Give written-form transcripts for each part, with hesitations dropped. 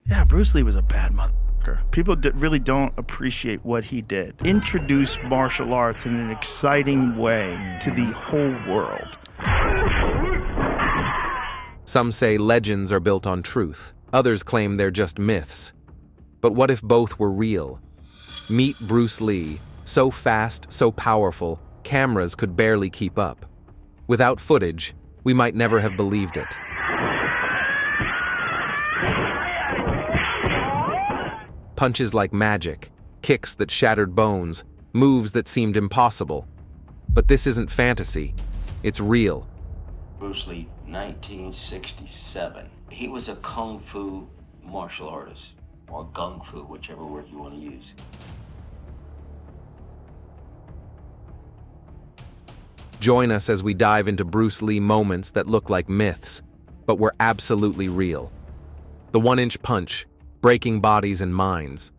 Yeah, Bruce Lee was a bad motherfucker. People really don't appreciate what he did. Introduce martial arts in an exciting way to the whole world. Some say legends are built on truth. Others claim they're just myths. But what if both were real? Meet Bruce Lee, so fast, so powerful, cameras could barely keep up. Without footage, we might never have believed it. Punches like magic, kicks that shattered bones, moves that seemed impossible. But this isn't fantasy, it's real. Bruce Lee, 1967. He was a kung fu martial artist, or gung fu, whichever word you want to use. Join us as we dive into Bruce Lee moments that look like myths, but were absolutely real. The 1-inch punch, breaking bodies and minds.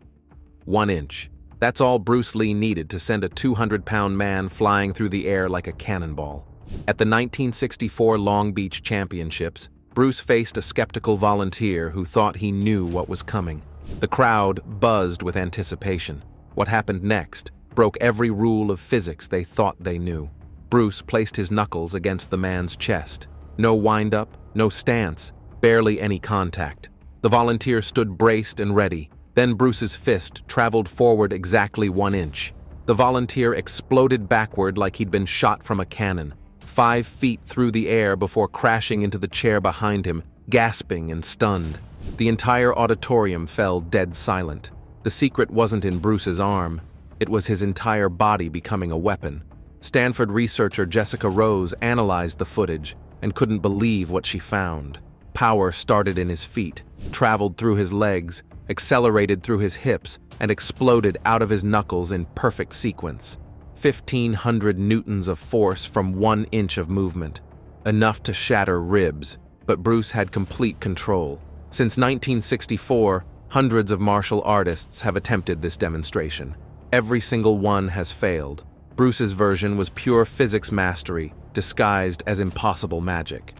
1 inch. That's all Bruce Lee needed to send a 200-pound man flying through the air like a cannonball. At the 1964 Long Beach Championships, Bruce faced a skeptical volunteer who thought he knew what was coming. The crowd buzzed with anticipation. What happened next broke every rule of physics they thought they knew. Bruce placed his knuckles against the man's chest. No wind-up, no stance, barely any contact. The volunteer stood braced and ready. Then Bruce's fist traveled forward exactly 1 inch. The volunteer exploded backward like he'd been shot from a cannon, 5 feet through the air before crashing into the chair behind him, gasping and stunned. The entire auditorium fell dead silent. The secret wasn't in Bruce's arm. It was his entire body becoming a weapon. Stanford researcher Jessica Rose analyzed the footage and couldn't believe what she found. Power started in his feet, traveled through his legs, accelerated through his hips, and exploded out of his knuckles in perfect sequence. 1,500 newtons of force from 1 inch of movement. Enough to shatter ribs, but Bruce had complete control. Since 1964, hundreds of martial artists have attempted this demonstration. Every single one has failed. Bruce's version was pure physics mastery, disguised as impossible magic.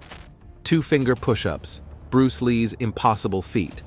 2-finger push-ups, Bruce Lee's impossible feat.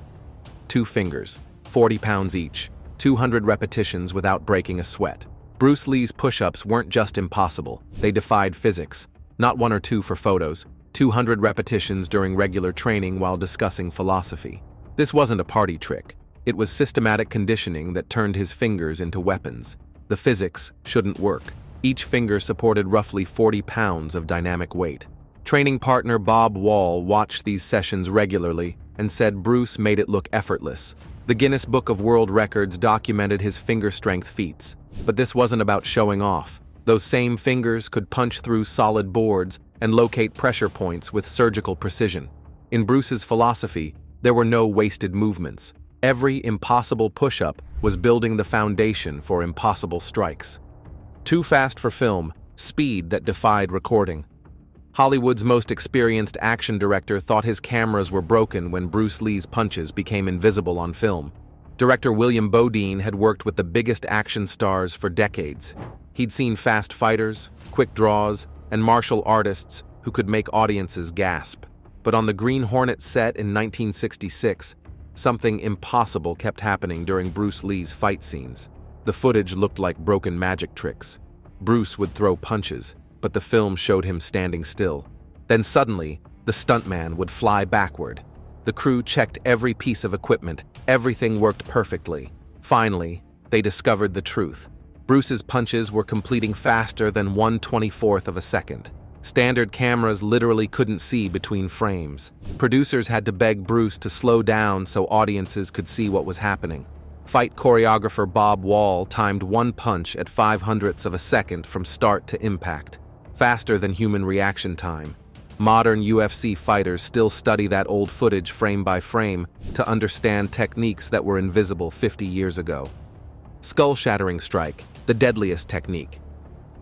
2 fingers, 40 pounds each, 200 repetitions without breaking a sweat. Bruce Lee's push-ups weren't just impossible, they defied physics. Not 1 or 2 for photos, 200 repetitions during regular training while discussing philosophy. This wasn't a party trick. It was systematic conditioning that turned his fingers into weapons. The physics shouldn't work. Each finger supported roughly 40 pounds of dynamic weight. Training partner Bob Wall watched these sessions regularly and said Bruce made it look effortless. The Guinness Book of World Records documented his finger strength feats. But this wasn't about showing off. Those same fingers could punch through solid boards and locate pressure points with surgical precision. In Bruce's philosophy, there were no wasted movements. Every impossible push-up was building the foundation for impossible strikes. Too fast for film, speed that defied recording. Hollywood's most experienced action director thought his cameras were broken when Bruce Lee's punches became invisible on film. Director William Bodine had worked with the biggest action stars for decades. He'd seen fast fighters, quick draws, and martial artists who could make audiences gasp. But on the Green Hornet set in 1966, something impossible kept happening during Bruce Lee's fight scenes. The footage looked like broken magic tricks. Bruce would throw punches, but the film showed him standing still. Then suddenly, the stuntman would fly backward. The crew checked every piece of equipment. Everything worked perfectly. Finally, they discovered the truth. Bruce's punches were completing faster than 1/24th of a second. Standard cameras literally couldn't see between frames. Producers had to beg Bruce to slow down so audiences could see what was happening. Fight choreographer Bob Wall timed one punch at 5/100ths of a second from start to impact, faster than human reaction time. Modern UFC fighters still study that old footage frame by frame to understand techniques that were invisible 50 years ago. Skull-shattering strike, the deadliest technique.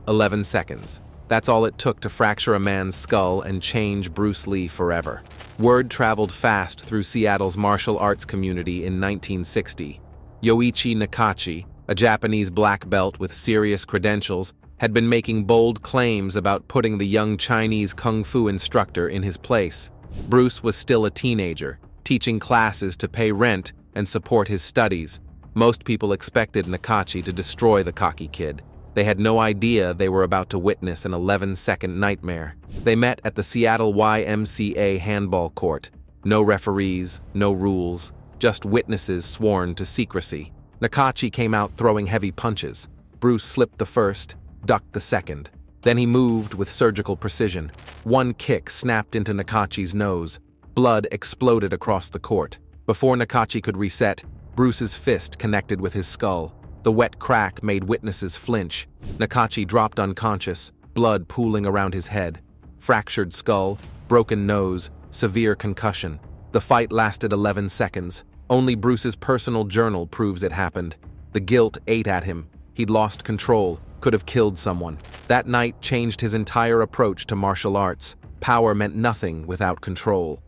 11 seconds. That's all it took to fracture a man's skull and change Bruce Lee forever. Word traveled fast through Seattle's martial arts community in 1960. Yoichi Nakachi, a Japanese black belt with serious credentials, had been making bold claims about putting the young Chinese kung fu instructor in his place. Bruce was still a teenager, teaching classes to pay rent and support his studies. Most people expected Nunchaku to destroy the cocky kid. They had no idea they were about to witness an 11-second nightmare. They met at the Seattle YMCA handball court. No referees, no rules, just witnesses sworn to secrecy. Nunchaku came out throwing heavy punches. Bruce slipped the first, ducked the second. Then he moved with surgical precision. One kick snapped into Nunchaku's nose. Blood exploded across the court. Before Nunchaku could reset, Bruce's fist connected with his skull. The wet crack made witnesses flinch. Nunchaku dropped unconscious, blood pooling around his head. Fractured skull, broken nose, severe concussion. The fight lasted 11 seconds. Only Bruce's personal journal proves it happened. The guilt ate at him. He'd lost control, could have killed someone. That night changed his entire approach to martial arts. Power meant nothing without control.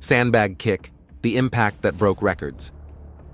Sandbag kick, the impact that broke records.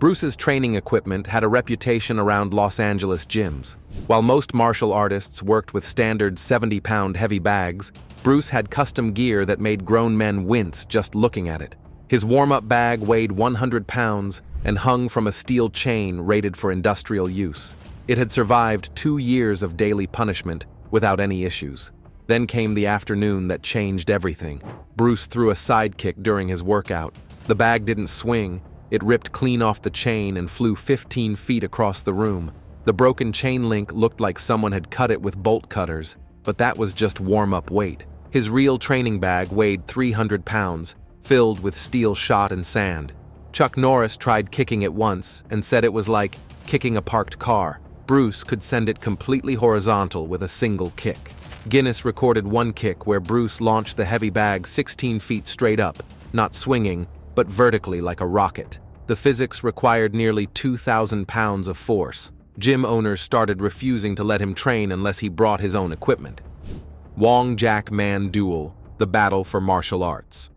Bruce's training equipment had a reputation around Los Angeles gyms. While most martial artists worked with standard 70-pound heavy bags, Bruce had custom gear that made grown men wince just looking at it. His warm-up bag weighed 100 pounds and hung from a steel chain rated for industrial use. It had survived 2 years of daily punishment without any issues. Then came the afternoon that changed everything. Bruce threw a sidekick during his workout. The bag didn't swing. It ripped clean off the chain and flew 15 feet across the room. The broken chain link looked like someone had cut it with bolt cutters, but that was just warm-up weight. His real training bag weighed 300 pounds, filled with steel shot and sand. Chuck Norris tried kicking it once and said it was like kicking a parked car. Bruce could send it completely horizontal with a single kick. Guinness recorded one kick where Bruce launched the heavy bag 16 feet straight up, not swinging, but vertically like a rocket. The physics required nearly 2,000 pounds of force. Gym owners started refusing to let him train unless he brought his own equipment. Wong Jack Man duel, the battle for martial arts.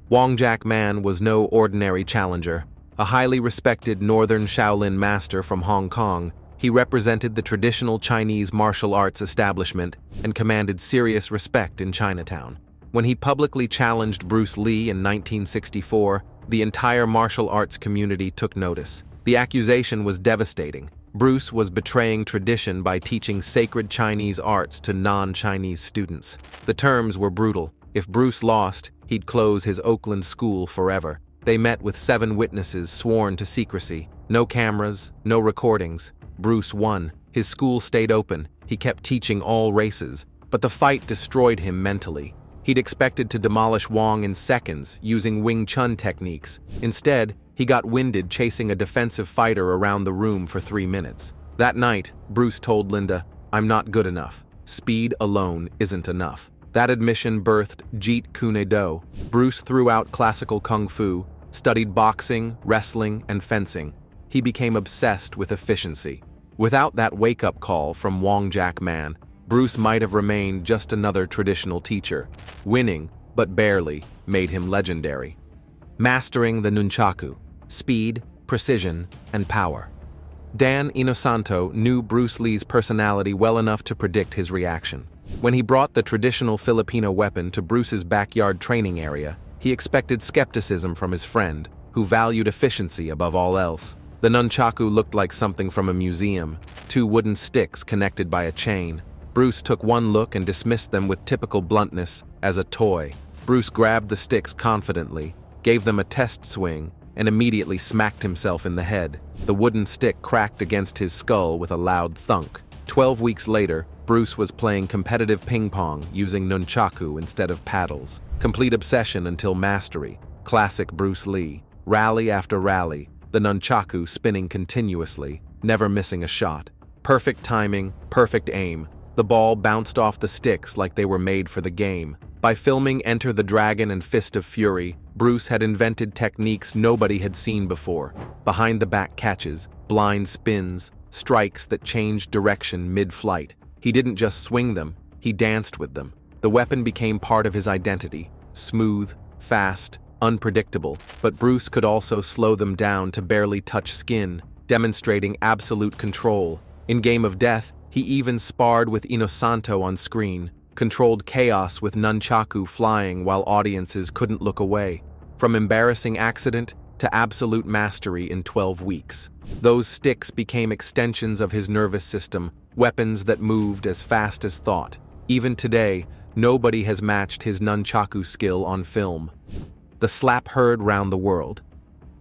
Wong Jack Man was no ordinary challenger. A highly respected Northern Shaolin master from Hong Kong, he represented the traditional Chinese martial arts establishment and commanded serious respect in Chinatown. When he publicly challenged Bruce Lee in 1964, the entire martial arts community took notice. The accusation was devastating. Bruce was betraying tradition by teaching sacred Chinese arts to non-Chinese students. The terms were brutal. If Bruce lost, he'd close his Oakland school forever. They met with 7 witnesses sworn to secrecy. No cameras, no recordings. Bruce won. His school stayed open. He kept teaching all races. But the fight destroyed him mentally. He'd expected to demolish Wong in seconds using Wing Chun techniques. Instead, he got winded chasing a defensive fighter around the room for 3 minutes. That night, Bruce told Linda, "I'm not good enough. Speed alone isn't enough." That admission birthed Jeet Kune Do. Bruce threw out classical kung fu, studied boxing, wrestling, and fencing. He became obsessed with efficiency. Without that wake-up call from Wong Jack Man, Bruce might have remained just another traditional teacher. Winning, but barely, made him legendary. Mastering the Nunchaku: speed, precision, and power. Dan Inosanto knew Bruce Lee's personality well enough to predict his reaction. When he brought the traditional Filipino weapon to Bruce's backyard training area, he expected skepticism from his friend, who valued efficiency above all else. The Nunchaku looked like something from a museum, 2 wooden sticks connected by a chain. Bruce took one look and dismissed them with typical bluntness, as a toy. Bruce grabbed the sticks confidently, gave them a test swing, and immediately smacked himself in the head. The wooden stick cracked against his skull with a loud thunk. 12 weeks later, Bruce was playing competitive ping pong using Nunchaku instead of paddles. Complete obsession until mastery. Classic Bruce Lee. Rally after rally, the Nunchaku spinning continuously, never missing a shot. Perfect timing, perfect aim. The ball bounced off the sticks like they were made for the game. By filming Enter the Dragon and Fist of Fury, Bruce had invented techniques nobody had seen before. Behind-the-back catches, blind spins, strikes that changed direction mid-flight. He didn't just swing them, he danced with them. The weapon became part of his identity. Smooth, fast, unpredictable, but Bruce could also slow them down to barely touch skin, demonstrating absolute control. In Game of Death, he even sparred with Inosanto on screen, controlled chaos with Nunchaku flying while audiences couldn't look away. from embarrassing accident to absolute mastery in 12 weeks. Those sticks became extensions of his nervous system, weapons that moved as fast as thought. Even today, nobody has matched his nunchaku skill on film. The slap heard round the world.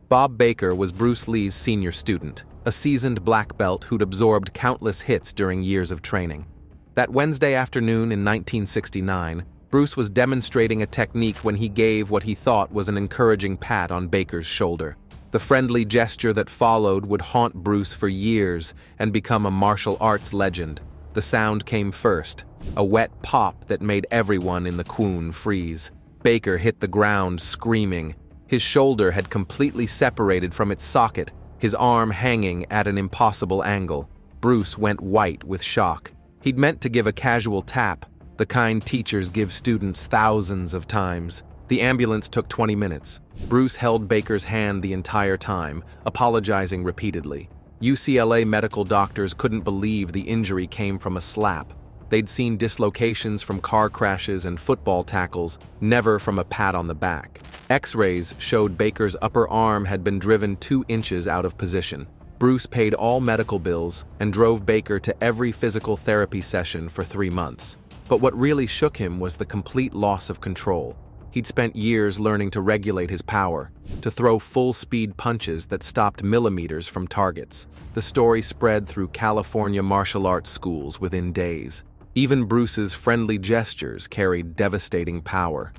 Bob Baker was Bruce Lee's senior student, a seasoned black belt who'd absorbed countless hits during years of training. That Wednesday afternoon in 1969, Bruce was demonstrating a technique when he gave what he thought was an encouraging pat on Baker's shoulder. The friendly gesture that followed would haunt Bruce for years and become a martial arts legend. The sound came first, a wet pop that made everyone in the Kwun freeze. Baker hit the ground screaming. His shoulder had completely separated from its socket, his arm hanging at an impossible angle. Bruce went white with shock. He'd meant to give a casual tap, the kind teachers give students thousands of times. The ambulance took 20 minutes. Bruce held Baker's hand the entire time, apologizing repeatedly. UCLA medical doctors couldn't believe the injury came from a slap. They'd seen dislocations from car crashes and football tackles, never from a pat on the back. X-rays showed Baker's upper arm had been driven 2 inches out of position. Bruce paid all medical bills and drove Baker to every physical therapy session for 3 months. But what really shook him was the complete loss of control. He'd spent years learning to regulate his power, to throw full-speed punches that stopped millimeters from targets. The story spread through California martial arts schools within days. Even Bruce's friendly gestures carried devastating power.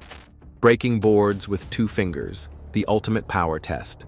Breaking boards with 2 fingers, the ultimate power test.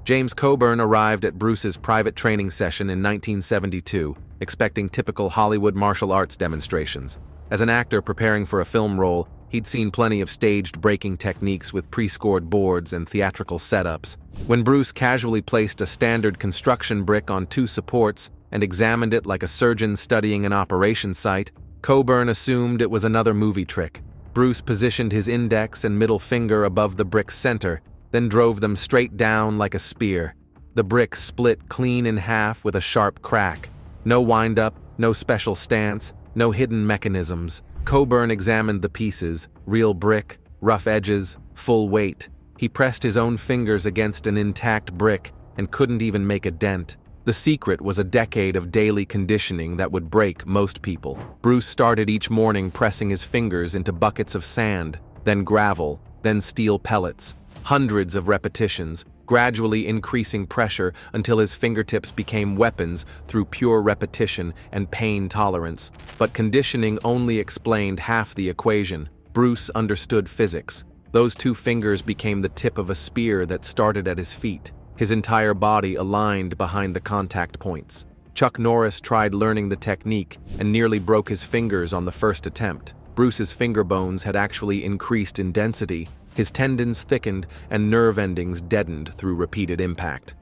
James Coburn arrived at Bruce's private training session in 1972, expecting typical Hollywood martial arts demonstrations. As an actor preparing for a film role, he'd seen plenty of staged breaking techniques with pre-scored boards and theatrical setups. When Bruce casually placed a standard construction brick on 2 supports and examined it like a surgeon studying an operation site, Coburn assumed it was another movie trick. Bruce positioned his index and middle finger above the brick's center, then drove them straight down like a spear. The brick split clean in half with a sharp crack. No wind-up, no special stance, no hidden mechanisms. Coburn examined the pieces, real brick, rough edges, full weight. He pressed his own fingers against an intact brick and couldn't even make a dent. The secret was a decade of daily conditioning that would break most people. Bruce started each morning pressing his fingers into buckets of sand, then gravel, then steel pellets. Hundreds of repetitions, gradually increasing pressure until his fingertips became weapons through pure repetition and pain tolerance. But conditioning only explained half the equation. Bruce understood physics. Those 2 fingers became the tip of a spear that started at his feet, his entire body aligned behind the contact points. Chuck Norris tried learning the technique and nearly broke his fingers on the first attempt. Bruce's finger bones had actually increased in density. His tendons thickened and nerve endings deadened through repeated impact.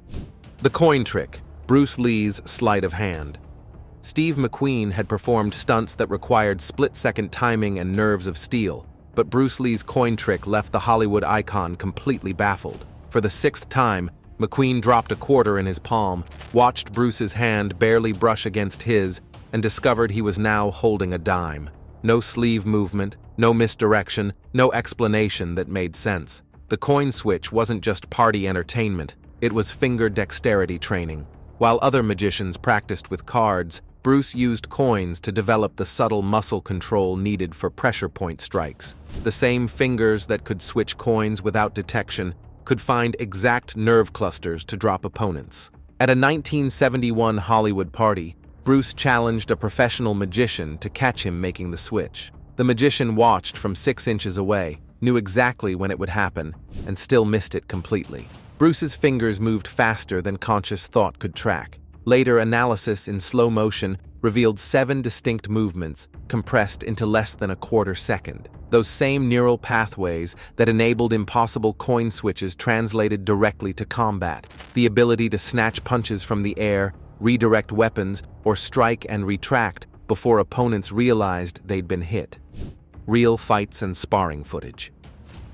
The coin trick, Bruce Lee's sleight of hand. Steve McQueen had performed stunts that required split-second timing and nerves of steel, but Bruce Lee's coin trick left the Hollywood icon completely baffled. For the 6th time, McQueen dropped a quarter in his palm, watched Bruce's hand barely brush against his, and discovered he was now holding a dime. No sleeve movement, no misdirection, no explanation that made sense. The coin switch wasn't just party entertainment, it was finger dexterity training. While other magicians practiced with cards, Bruce used coins to develop the subtle muscle control needed for pressure point strikes. The same fingers that could switch coins without detection could find exact nerve clusters to drop opponents. At a 1971 Hollywood party, Bruce challenged a professional magician to catch him making the switch. The magician watched from 6 inches away, knew exactly when it would happen, and still missed it completely. Bruce's fingers moved faster than conscious thought could track. Later analysis in slow motion revealed 7 distinct movements, compressed into less than a quarter second. Those same neural pathways that enabled impossible coin switches translated directly to combat. The ability to snatch punches from the air, redirect weapons, or strike and retract before opponents realized they'd been hit. Real fights and sparring footage.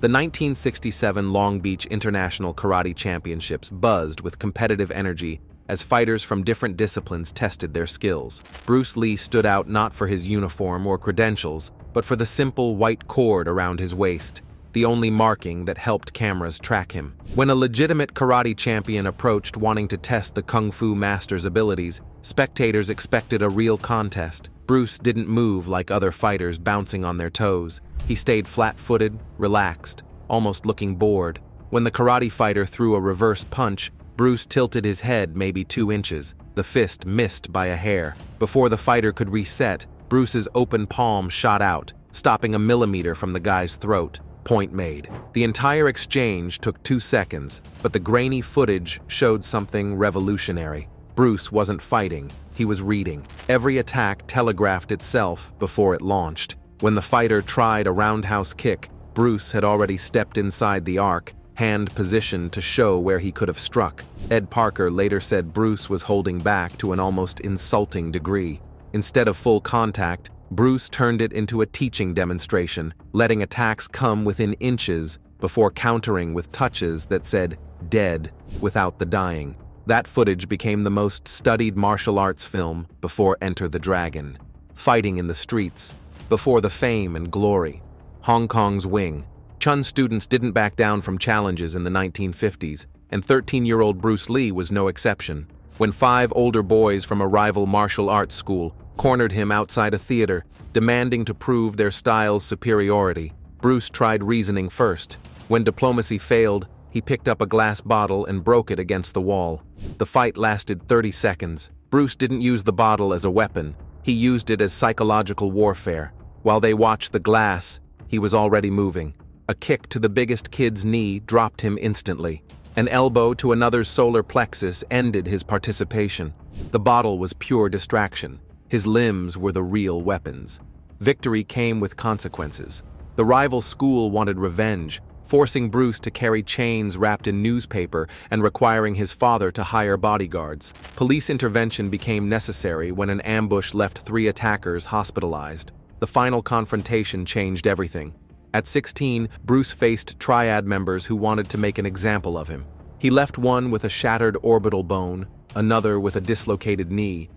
The 1967 Long Beach International Karate Championships buzzed with competitive energy as fighters from different disciplines tested their skills. Bruce Lee stood out not for his uniform or credentials, but for the simple white cord around his waist. the only marking that helped cameras track him. When a legitimate karate champion approached wanting to test the kung fu master's abilities, spectators expected a real contest. Bruce didn't move like other fighters bouncing on their toes. He stayed flat-footed, relaxed, almost looking bored. When the karate fighter threw a reverse punch, Bruce tilted his head maybe 2 inches. The fist missed by a hair. Before the fighter could reset, Bruce's open palm shot out, stopping a millimeter from the guy's throat. Point made. The entire exchange took 2 seconds, but the grainy footage showed something revolutionary. Bruce wasn't fighting, he was reading. Every attack telegraphed itself before it launched. When the fighter tried a roundhouse kick, Bruce had already stepped inside the arc, hand positioned to show where he could have struck. Ed Parker later said Bruce was holding back to an almost insulting degree. Instead of full contact, Bruce turned it into a teaching demonstration, letting attacks come within inches before countering with touches that said "dead" without the dying. That footage became the most studied martial arts film before Enter the Dragon. Fighting in the streets, before the fame and glory. Hong Kong's wing. Chun students didn't back down from challenges in the 1950s, and 13-year-old Bruce Lee was no exception. When 5 older boys from a rival martial arts school cornered him outside a theater, demanding to prove their style's superiority, Bruce tried reasoning first. When diplomacy failed, he picked up a glass bottle and broke it against the wall. The fight lasted 30 seconds. Bruce didn't use the bottle as a weapon. He used it as psychological warfare. While they watched the glass, he was already moving. A kick to the biggest kid's knee dropped him instantly. An elbow to another's solar plexus ended his participation. The bottle was pure distraction. His limbs were the real weapons. Victory came with consequences. The rival school wanted revenge, forcing Bruce to carry chains wrapped in newspaper and requiring his father to hire bodyguards. Police intervention became necessary when an ambush left 3 attackers hospitalized. The final confrontation changed everything. At 16, Bruce faced triad members who wanted to make an example of him. He left one with a shattered orbital bone, another with a dislocated knee,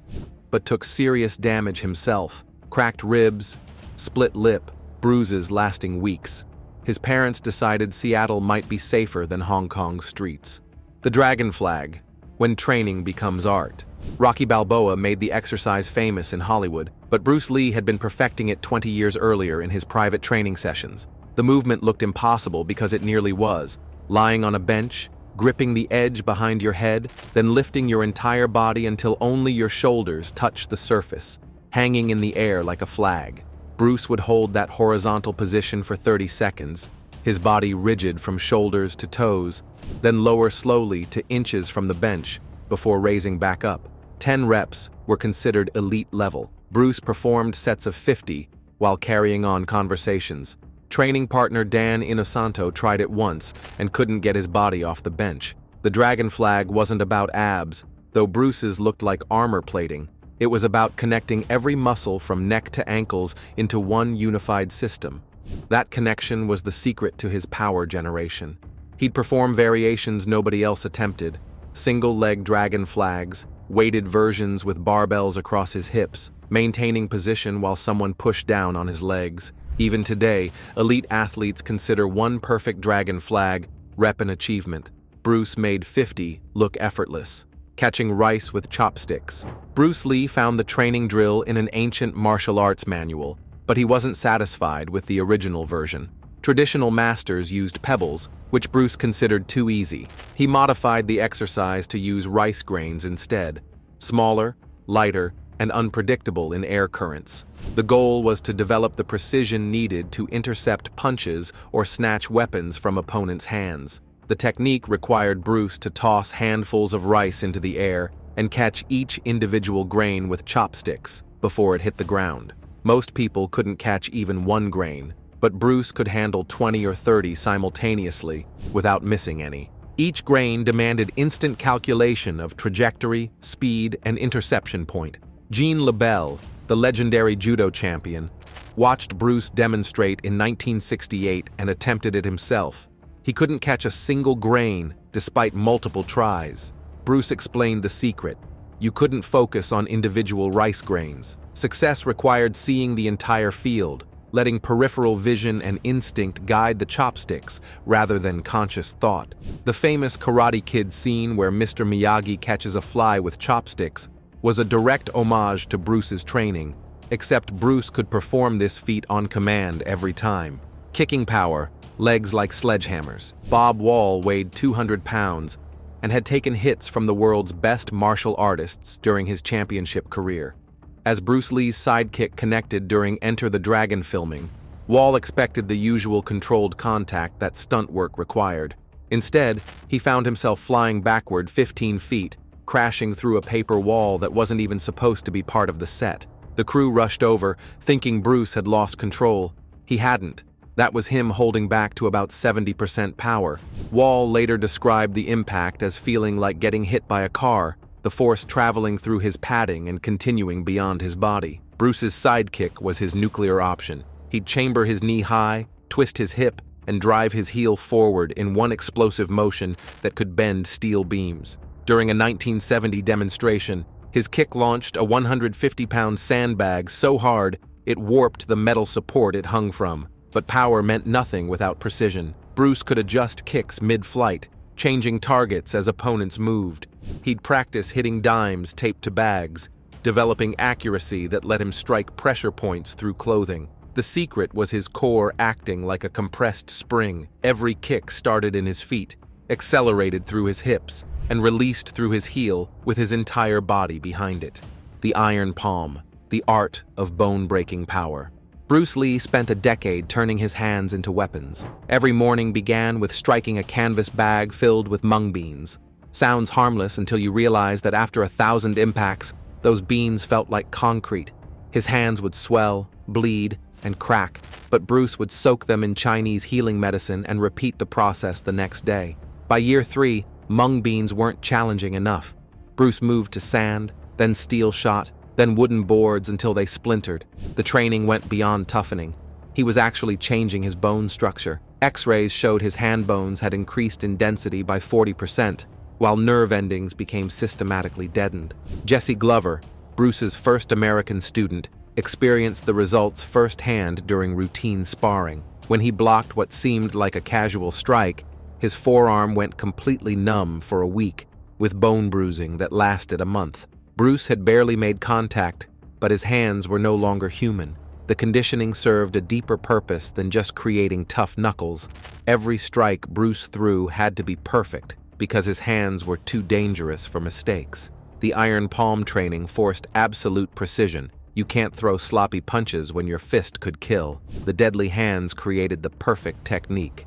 but took serious damage himself. Cracked ribs, split lip, bruises lasting weeks. His parents decided Seattle might be safer than Hong Kong's streets. The dragon flag, when training becomes art. Rocky Balboa made the exercise famous in Hollywood, but Bruce Lee had been perfecting it 20 years earlier in his private training sessions. The movement looked impossible because it nearly was. Lying on a bench, gripping the edge behind your head, then lifting your entire body until only your shoulders touched the surface, hanging in the air like a flag. Bruce would hold that horizontal position for 30 seconds, his body rigid from shoulders to toes, then lower slowly to inches from the bench before raising back up. 10 reps were considered elite level. Bruce performed sets of 50 while carrying on conversations. Training partner Dan Inosanto tried it once and couldn't get his body off the bench. The dragon flag wasn't about abs, though Bruce's looked like armor plating. It was about connecting every muscle from neck to ankles into one unified system. That connection was the secret to his power generation. He'd perform variations nobody else attempted, single-leg dragon flags, weighted versions with barbells across his hips, maintaining position while someone pushed down on his legs. Even today, elite athletes consider one perfect dragon flag rep an achievement. Bruce made 50 look effortless. Catching rice with chopsticks. Bruce Lee found the training drill in an ancient martial arts manual, but he wasn't satisfied with the original version. Traditional masters used pebbles, which Bruce considered too easy. He modified the exercise to use rice grains instead, smaller, lighter, and unpredictable in air currents. The goal was to develop the precision needed to intercept punches or snatch weapons from opponents' hands. The technique required Bruce to toss handfuls of rice into the air and catch each individual grain with chopsticks before it hit the ground. Most people couldn't catch even one grain, but Bruce could handle 20 or 30 simultaneously without missing any. Each grain demanded instant calculation of trajectory, speed, and interception point. Jean Lebel, the legendary judo champion, watched Bruce demonstrate in 1968 and attempted it himself. He couldn't catch a single grain despite multiple tries. Bruce explained the secret. You couldn't focus on individual rice grains. Success required seeing the entire field, letting peripheral vision and instinct guide the chopsticks rather than conscious thought. The famous Karate Kid scene where Mr. Miyagi catches a fly with chopsticks was a direct homage to Bruce's training, except Bruce could perform this feat on command every time. Kicking power, legs like sledgehammers. Bob Wall weighed 200 pounds and had taken hits from the world's best martial artists during his championship career. As Bruce Lee's sidekick connected during Enter the Dragon filming, Wall expected the usual controlled contact that stunt work required. Instead, he found himself flying backward 15 feet, crashing through a paper wall that wasn't even supposed to be part of the set. The crew rushed over, thinking Bruce had lost control. He hadn't. That was him holding back to about 70% power. Wall later described the impact as feeling like getting hit by a car, the force traveling through his padding and continuing beyond his body. Bruce's sidekick was his nuclear option. He'd chamber his knee high, twist his hip, and drive his heel forward in one explosive motion that could bend steel beams. During a 1970 demonstration, his kick launched a 150-pound sandbag so hard it warped the metal support it hung from. But power meant nothing without precision. Bruce could adjust kicks mid-flight, changing targets as opponents moved. He'd practice hitting dimes taped to bags, developing accuracy that let him strike pressure points through clothing. The secret was his core acting like a compressed spring. Every kick started in his feet, accelerated through his hips, and released through his heel with his entire body behind it. The iron palm, the art of bone-breaking power. Bruce Lee spent a decade turning his hands into weapons. Every morning began with striking a canvas bag filled with mung beans. Sounds harmless until you realize that after 1,000 impacts, those beans felt like concrete. His hands would swell, bleed, and crack, but Bruce would soak them in Chinese healing medicine and repeat the process the next day. By year 3, mung beans weren't challenging enough. Bruce moved to sand, then steel shot, then wooden boards until they splintered. The training went beyond toughening. He was actually changing his bone structure. X-rays showed his hand bones had increased in density by 40%, while nerve endings became systematically deadened. Jesse Glover, Bruce's first American student, experienced the results firsthand during routine sparring. When he blocked what seemed like a casual strike, his forearm went completely numb for a week, with bone bruising that lasted a month. Bruce had barely made contact, but his hands were no longer human. The conditioning served a deeper purpose than just creating tough knuckles. Every strike Bruce threw had to be perfect because his hands were too dangerous for mistakes. The iron palm training forced absolute precision. You can't throw sloppy punches when your fist could kill. The deadly hands created the perfect technique.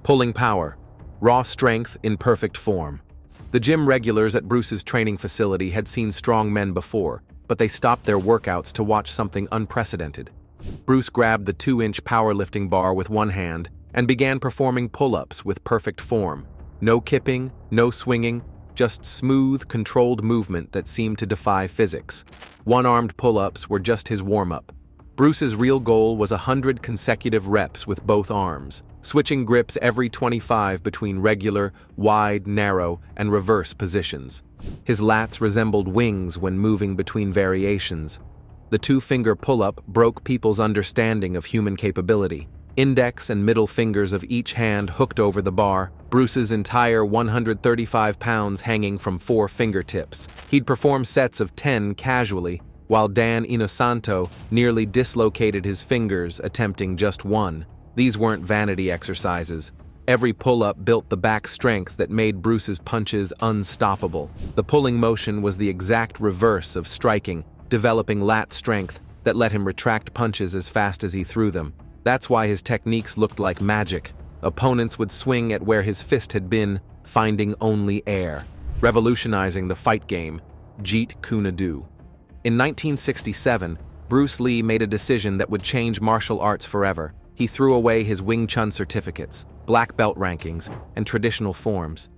Pulling power, raw strength in perfect form. The gym regulars at Bruce's training facility had seen strong men before, but they stopped their workouts to watch something unprecedented. Bruce grabbed the 2-inch powerlifting bar with one hand and began performing pull-ups with perfect form. No kipping, no swinging, just smooth, controlled movement that seemed to defy physics. One-armed pull-ups were just his warm-up. Bruce's real goal was 100 consecutive reps with both arms, switching grips every 25 between regular, wide, narrow, and reverse positions. His lats resembled wings when moving between variations. The 2-finger pull-up broke people's understanding of human capability. Index and middle fingers of each hand hooked over the bar, Bruce's entire 135 pounds hanging from 4 fingertips. He'd perform sets of 10 casually, while Dan Inosanto nearly dislocated his fingers attempting just one. These weren't vanity exercises. Every pull-up built the back strength that made Bruce's punches unstoppable. The pulling motion was the exact reverse of striking, developing lat strength that let him retract punches as fast as he threw them. That's why his techniques looked like magic. Opponents would swing at where his fist had been, finding only air. Revolutionizing the fight game, Jeet Kune Do. In 1967, Bruce Lee made a decision that would change martial arts forever. He threw away his Wing Chun certificates, black belt rankings, and traditional forms.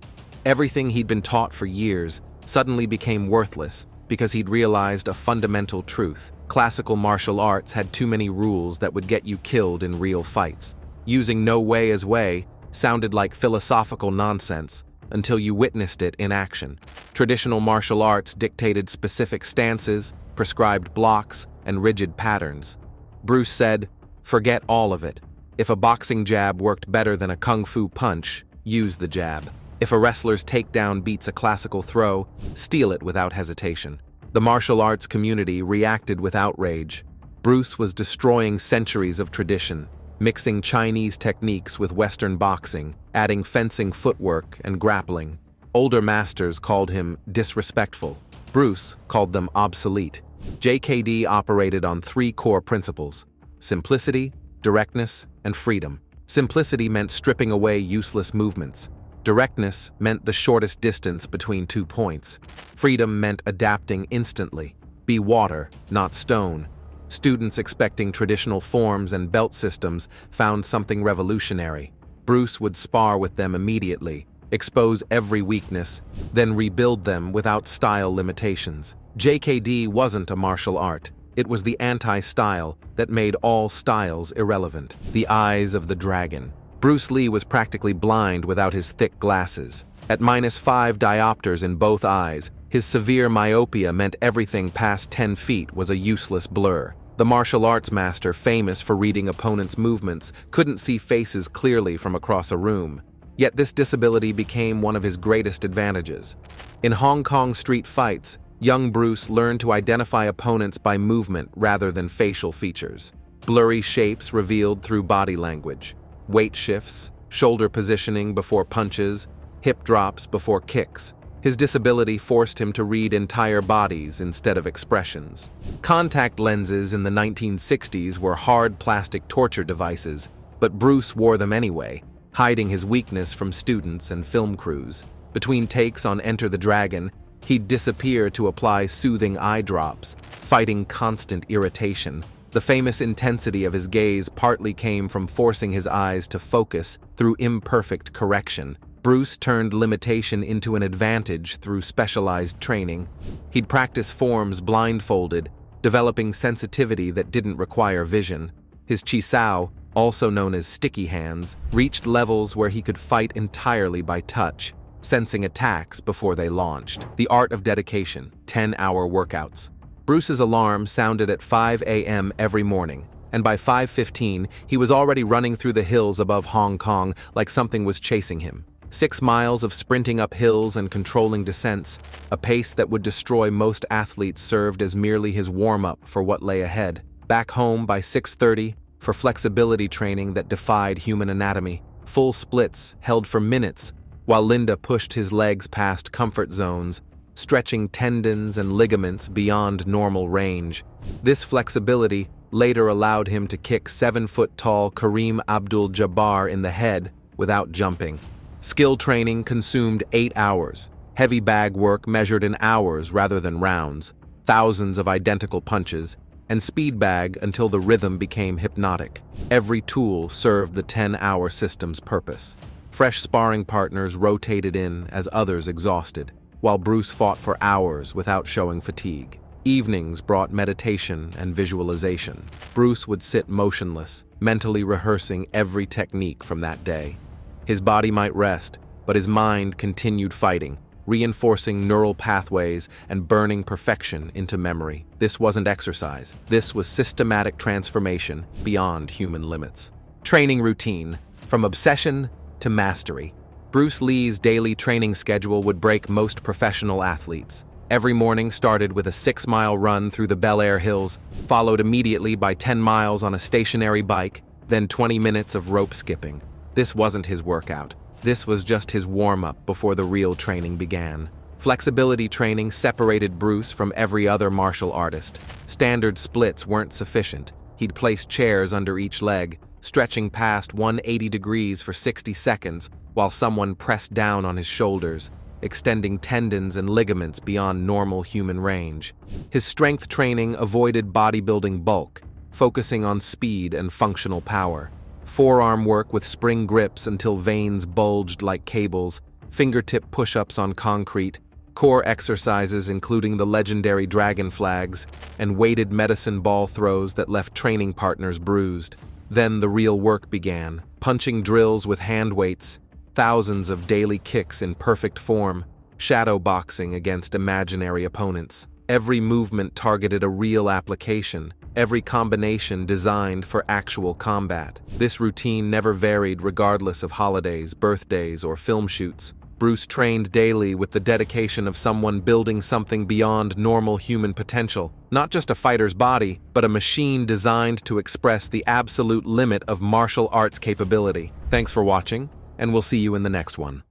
Everything he'd been taught for years suddenly became worthless because he'd realized a fundamental truth. Classical martial arts had too many rules that would get you killed in real fights. Using no way as way sounded like philosophical nonsense until you witnessed it in action. Traditional martial arts dictated specific stances, prescribed blocks, and rigid patterns. Bruce said, Forget all of it. If a boxing jab worked better than a kung fu punch, use the jab. If a wrestler's takedown beats a classical throw, steal it without hesitation. The martial arts community reacted with outrage. Bruce was destroying centuries of tradition, mixing Chinese techniques with Western boxing, adding fencing footwork and grappling. Older masters called him disrespectful. Bruce called them obsolete. JKD operated on 3 core principles: simplicity, directness, and freedom. Simplicity meant stripping away useless movements. Directness meant the shortest distance between 2 points. Freedom meant adapting instantly. Be water, not stone. Students expecting traditional forms and belt systems found something revolutionary. Bruce would spar with them immediately, expose every weakness, then rebuild them without style limitations. JKD wasn't a martial art. It was the anti-style that made all styles irrelevant. The eyes of the dragon. Bruce Lee was practically blind without his thick glasses. At -5 diopters in both eyes, his severe myopia meant everything past 10 feet was a useless blur. The martial arts master, famous for reading opponents' movements, couldn't see faces clearly from across a room. Yet this disability became one of his greatest advantages. In Hong Kong street fights, young Bruce learned to identify opponents by movement rather than facial features. Blurry shapes revealed through body language. Weight shifts, shoulder positioning before punches, hip drops before kicks. His disability forced him to read entire bodies instead of expressions. Contact lenses in the 1960s were hard plastic torture devices, but Bruce wore them anyway, hiding his weakness from students and film crews. Between takes on Enter the Dragon, he'd disappear to apply soothing eye drops, fighting constant irritation. The famous intensity of his gaze partly came from forcing his eyes to focus through imperfect correction. Bruce turned limitation into an advantage through specialized training. He'd practice forms blindfolded, developing sensitivity that didn't require vision. His chisao, also known as sticky hands, reached levels where he could fight entirely by touch, sensing attacks before they launched. The art of dedication, 10-hour workouts. Bruce's alarm sounded at 5 a.m. every morning, and by 5:15, he was already running through the hills above Hong Kong like something was chasing him. 6 miles of sprinting up hills and controlling descents, a pace that would destroy most athletes, served as merely his warm-up for what lay ahead. Back home by 6:30, for flexibility training that defied human anatomy. Full splits held for minutes, while Linda pushed his legs past comfort zones, stretching tendons and ligaments beyond normal range. This flexibility later allowed him to kick 7-foot-tall Kareem Abdul-Jabbar in the head without jumping. Skill training consumed 8 hours, heavy bag work measured in hours rather than rounds, thousands of identical punches, and speed bag until the rhythm became hypnotic. Every tool served the 10-hour system's purpose. Fresh sparring partners rotated in as others exhausted, while Bruce fought for hours without showing fatigue. Evenings brought meditation and visualization. Bruce would sit motionless, mentally rehearsing every technique from that day. His body might rest, but his mind continued fighting, reinforcing neural pathways and burning perfection into memory. This wasn't exercise. This was systematic transformation beyond human limits. Training routine, from obsession to mastery. Bruce Lee's daily training schedule would break most professional athletes. Every morning started with a 6-mile run through the Bel Air Hills, followed immediately by 10 miles on a stationary bike, then 20 minutes of rope skipping. This wasn't his workout. This was just his warm-up before the real training began. Flexibility training separated Bruce from every other martial artist. Standard splits weren't sufficient. He'd place chairs under each leg, stretching past 180 degrees for 60 seconds, while someone pressed down on his shoulders, extending tendons and ligaments beyond normal human range. His strength training avoided bodybuilding bulk, focusing on speed and functional power. Forearm work with spring grips until veins bulged like cables, fingertip push-ups on concrete, core exercises including the legendary dragon flags, and weighted medicine ball throws that left training partners bruised. Then the real work began, punching drills with hand weights, thousands of daily kicks in perfect form, shadow boxing against imaginary opponents. Every movement targeted a real application, every combination designed for actual combat. This routine never varied regardless of holidays, birthdays, or film shoots. Bruce trained daily with the dedication of someone building something beyond normal human potential. Not just a fighter's body, but a machine designed to express the absolute limit of martial arts capability. Thanks for watching, and we'll see you in the next one.